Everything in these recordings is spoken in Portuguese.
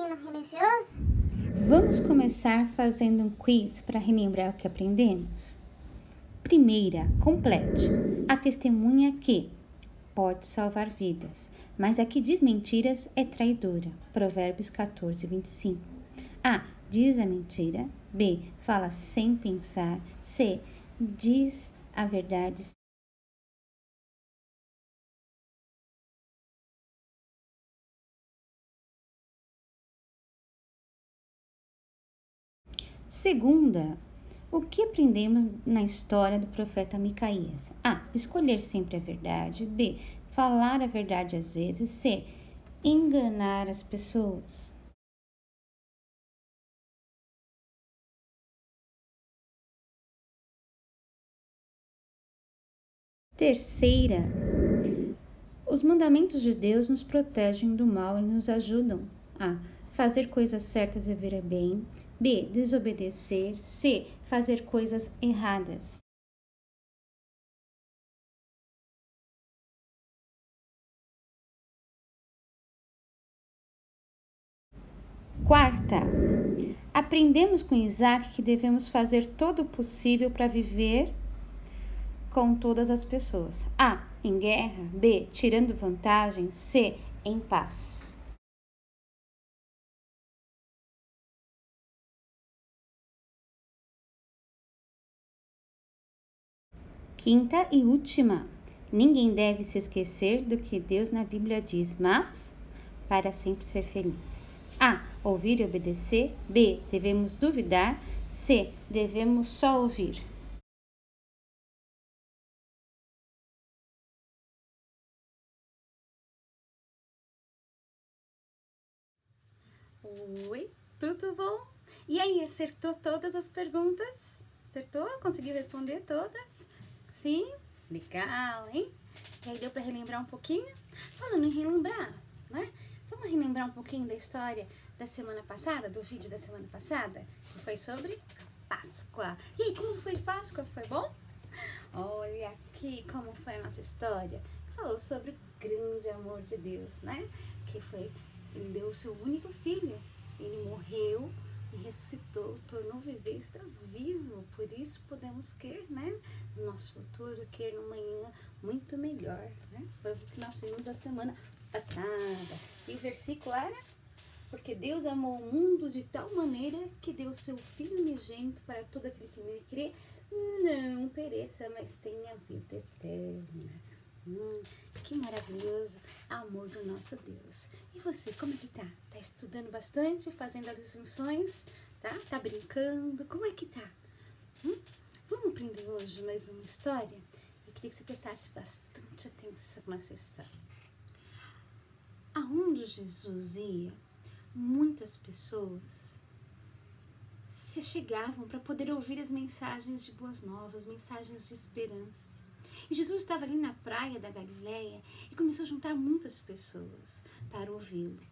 ensino religioso? Vamos começar fazendo um quiz para relembrar o que aprendemos. Primeira, complete. A testemunha que pode salvar vidas, mas a que diz mentiras é traidora. Provérbios 14, 25. A. Diz a mentira. B. Fala sem pensar. C. Diz a verdade. Segunda, o que aprendemos na história do profeta Micaías? A. Escolher sempre a verdade. B. Falar a verdade às vezes. C. Enganar as pessoas. Terceira, os mandamentos de Deus nos protegem do mal e nos ajudam a fazer coisas certas e ver bem. B. Desobedecer. C. Fazer coisas erradas. Quarta, aprendemos com Isaac que devemos fazer todo o possível para viver com todas as pessoas. A. Em guerra. B. Tirando vantagem. C. Em paz. Quinta e última. Ninguém deve se esquecer do que Deus na Bíblia diz, mas para sempre ser feliz. A. Ouvir e obedecer. B. Devemos duvidar. C. Devemos só ouvir. Oi, tudo bom? E aí, acertou todas as perguntas? Acertou? Conseguiu responder todas? Sim? Legal, hein? E aí deu para relembrar um pouquinho? Falando em relembrar, né? Vamos relembrar um pouquinho da história da semana passada, do vídeo da semana passada, que foi sobre Páscoa. E aí, como foi Páscoa? Foi bom? Olha aqui como foi a nossa história. Falou sobre o grande amor de Deus, né? Que foi, ele deu o seu único filho. Ele morreu e ressuscitou, tornou viver, está vivo. Por isso podemos crer, né? No nosso futuro, crer no manhã muito melhor, né? Foi o que nós vimos a semana passada. E o versículo era: porque Deus amou o mundo de tal maneira que deu o seu Filho unigênito para todo aquele que nele crê, não pereça, mas tenha vida eterna. Que maravilhoso amor do nosso Deus. E você, como é que tá? Tá estudando bastante, fazendo as lições? Tá brincando? Como é que tá? Vamos aprender hoje mais uma história? Eu queria que você prestasse bastante atenção nessa história. Aonde Jesus ia, muitas pessoas se chegavam para poder ouvir as mensagens de boas novas, mensagens de esperança. E Jesus estava ali na praia da Galileia e começou a juntar muitas pessoas para ouvi-lo.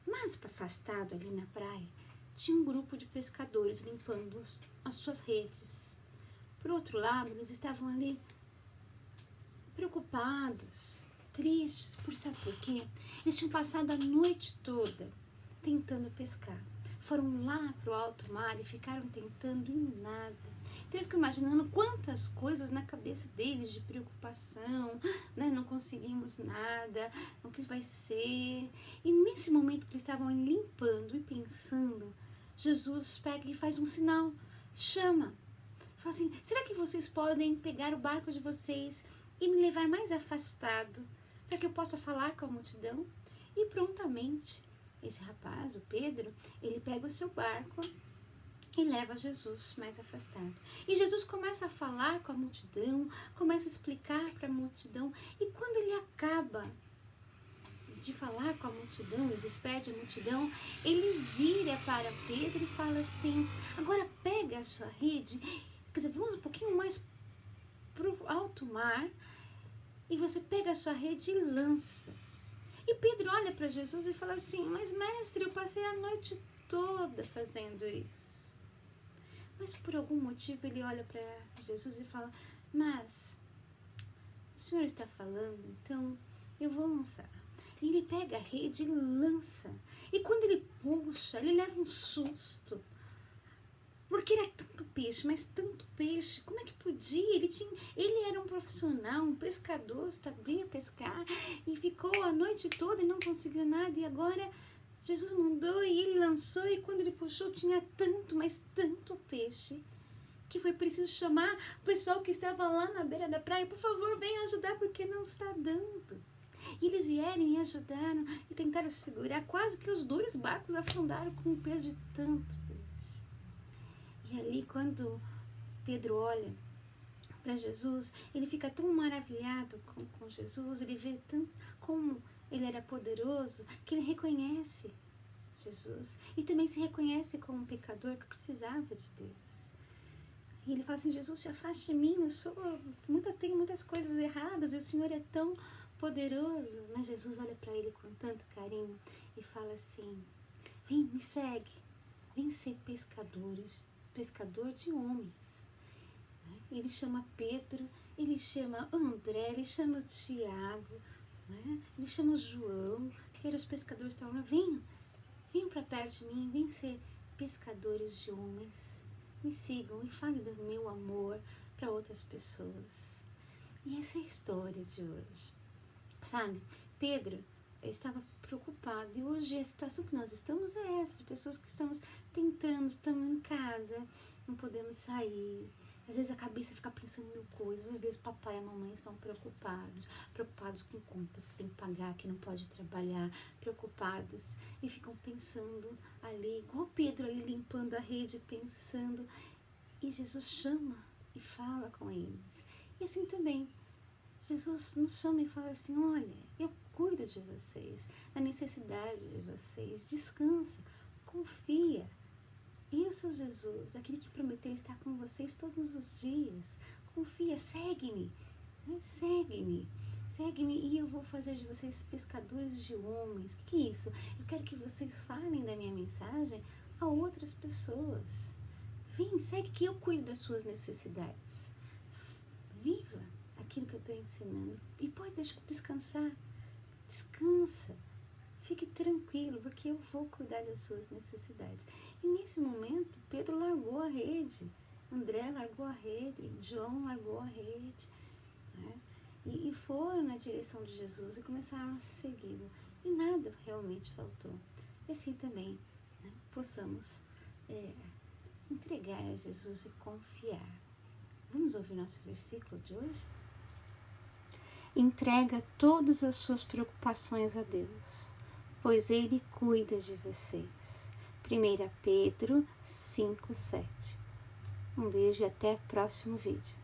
Mas afastado ali na praia, tinha um grupo de pescadores limpando as suas redes. Por outro lado, eles estavam ali preocupados, tristes, sabe por quê? Eles tinham passado a noite toda tentando pescar. Foram lá para o alto mar e ficaram tentando e nada. Então eu fico imaginando quantas coisas na cabeça deles de preocupação, né? Não conseguimos nada, o que vai ser. E nesse momento que eles estavam limpando e pensando, Jesus pega e faz um sinal, chama. Fala assim: será que vocês podem pegar o barco de vocês e me levar mais afastado para que eu possa falar com a multidão? E prontamente esse rapaz, o Pedro, ele pega o seu barco e leva Jesus mais afastado. E Jesus começa a falar com a multidão, começa a explicar para a multidão, e quando ele acaba de falar com a multidão e despede a multidão, ele vira para Pedro e fala assim: agora pega a sua rede, quer dizer, vamos um pouquinho mais para o alto mar, e você pega a sua rede e lança. E Pedro olha para Jesus e fala assim: mas mestre, eu passei a noite toda fazendo isso. Mas por algum motivo ele olha para Jesus e fala: mas o Senhor está falando, então eu vou lançar. E ele pega a rede e lança. E quando ele puxa, ele leva um susto. Porque era tanto peixe, mas tanto peixe. Como é que podia? Ele era um profissional, um pescador, sabia pescar. E ficou a noite toda e não conseguiu nada. E agora Jesus mandou e ele lançou. E quando ele puxou, tinha tanto, mas tanto peixe, que foi preciso chamar o pessoal que estava lá na beira da praia. Por favor, venha ajudar, porque não está dando. E eles vieram e ajudaram e tentaram segurar. Quase que os 2 barcos afundaram com o peso de tanto peixe. E ali, quando Pedro olha para Jesus, ele fica tão maravilhado com Jesus, ele vê tanto como ele era poderoso, que ele reconhece Jesus. E também se reconhece como um pecador que precisava de Deus. E ele fala assim: Jesus, se afaste de mim, tenho muitas coisas erradas e o Senhor é tão poderoso. Mas Jesus olha para ele com tanto carinho e fala assim: vem, me segue, vem ser pescador de homens. Ele chama Pedro, ele chama André, ele chama Tiago, né? Ele chama João, que eram os pescadores que estavam lá. Venham para perto de mim, vem ser pescadores de homens. Me sigam e falem do meu amor para outras pessoas. E essa é a história de hoje. Sabe, Pedro estava preocupado, e hoje a situação que nós estamos é essa, de pessoas que estamos estamos em casa, não podemos sair. Às vezes a cabeça fica pensando em mil coisas, às vezes o papai e a mamãe estão preocupados com contas que tem que pagar, que não pode trabalhar, preocupados, e ficam pensando ali, igual Pedro ali limpando a rede, pensando, e Jesus chama e fala com eles. E assim também, Jesus nos chama e fala assim: olha, eu cuido de vocês, da necessidade de vocês, descansa, confia. Eu sou Jesus, aquele que prometeu estar com vocês todos os dias. Confia, segue-me, né? Segue-me e eu vou fazer de vocês pescadores de homens. O que é isso? Eu quero que vocês falem da minha mensagem a outras pessoas. Vem, segue que eu cuido das suas necessidades. Viva aquilo que eu estou ensinando e pode deixar descansar. Descansa. Fique tranquilo, porque eu vou cuidar das suas necessidades. E nesse momento, Pedro largou a rede, André largou a rede, João largou a rede, né? E foram na direção de Jesus e começaram a segui-lo. E nada realmente faltou. E assim também, né, possamos entregar a Jesus e confiar. Vamos ouvir nosso versículo de hoje? Entrega todas as suas preocupações a Deus, pois Ele cuida de vocês. 1 Pedro 5:7. Um beijo e até o próximo vídeo.